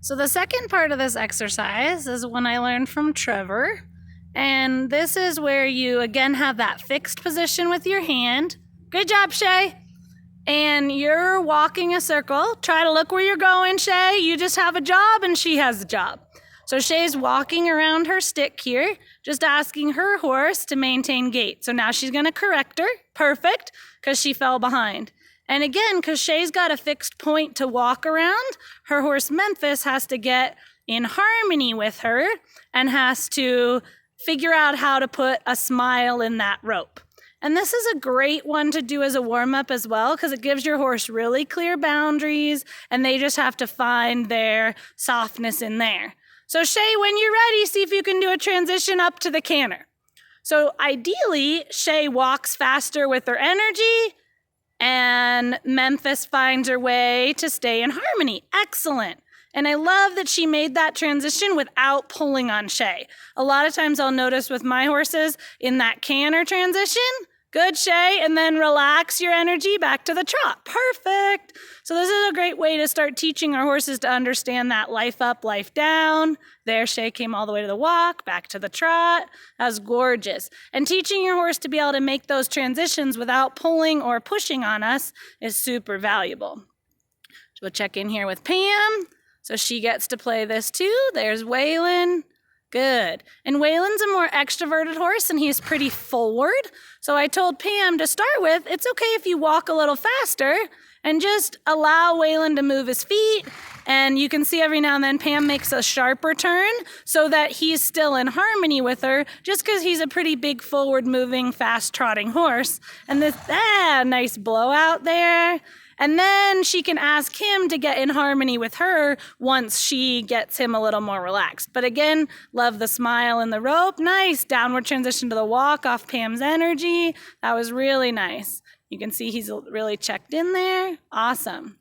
So the second part of this exercise is one I learned from Trevor. And this is where you again have that fixed position with your hand. Good job, Shay. And you're walking a circle. Try to look where you're going, Shay. You just have a job and she has a job. So Shay's walking around her stick here, just asking her horse to maintain gait. So now she's going to correct her. Perfect, because she fell behind. And again, because Shay's got a fixed point to walk around, her horse Memphis has to get in harmony with her and has to figure out how to put a smile in that rope. And this is a great one to do as a warm-up as well, because it gives your horse really clear boundaries and they just have to find their softness in there. So Shay, when you're ready, see if you can do a transition up to the canter. So ideally, Shay walks faster with her energy and Memphis finds her way to stay in harmony. Excellent. And I love that she made that transition without pulling on Shay. A lot of times I'll notice with my horses in that canter transition, good, Shay, and then relax your energy back to the trot. Perfect. So this is a great way to start teaching our horses to understand that life up, life down. There, Shay came all the way to the walk, back to the trot. That was gorgeous. And teaching your horse to be able to make those transitions without pulling or pushing on us is super valuable. So we'll check in here with Pam. So she gets to play this too. There's Waylon. Good. And Waylon's a more extroverted horse and he's pretty forward. So I told Pam to start with, it's okay if you walk a little faster and just allow Waylon to move his feet. And you can see every now and then Pam makes a sharper turn so that he's still in harmony with her, just because he's a pretty big forward moving, fast trotting horse. And this, nice blowout there. And then she can ask him to get in harmony with her once she gets him a little more relaxed. But again, love the smile and the rope. Nice downward transition to the walk off Pam's energy. That was really nice. You can see he's really checked in there. Awesome.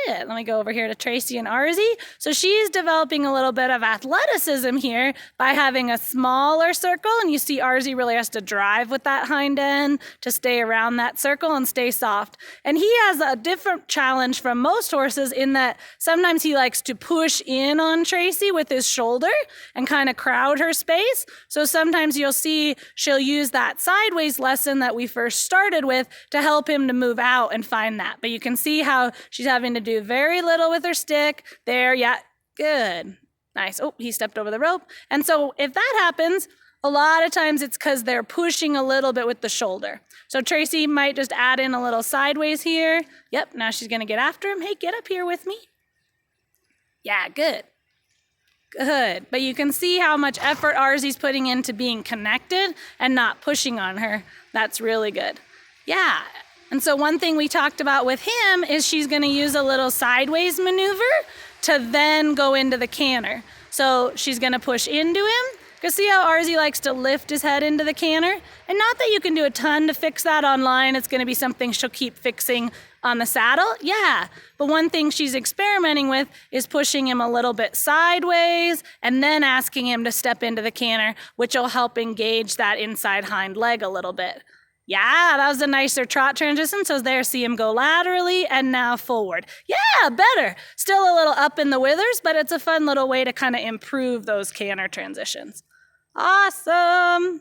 Good. Let me go over here to Tracy and Arzy. So she's developing a little bit of athleticism here by having a smaller circle. And you see Arzy really has to drive with that hind end to stay around that circle and stay soft. And he has a different challenge from most horses in that sometimes he likes to push in on Tracy with his shoulder and kind of crowd her space. So sometimes you'll see she'll use that sideways lesson that we first started with to help him to move out and find that. But you can see how she's having to do very little with her stick. There, yeah, good. Nice. Oh, he stepped over the rope. And so if that happens, a lot of times it's because they're pushing a little bit with the shoulder. So Tracy might just add in a little sideways here. Yep, now she's going to get after him. Hey, get up here with me. Yeah, good. Good. But you can see how much effort Arzy's putting into being connected and not pushing on her. That's really good. Yeah. And so one thing we talked about with him is she's going to use a little sideways maneuver to then go into the canter. So she's going to push into him. Because see how Arzy likes to lift his head into the canter? And not that you can do a ton to fix that online. It's going to be something she'll keep fixing on the saddle. Yeah. But one thing she's experimenting with is pushing him a little bit sideways and then asking him to step into the canter, which will help engage that inside hind leg a little bit. Yeah, that was a nicer trot transition. So there, see him go laterally and now forward. Yeah, better. Still a little up in the withers, but it's a fun little way to kind of improve those canter transitions. Awesome.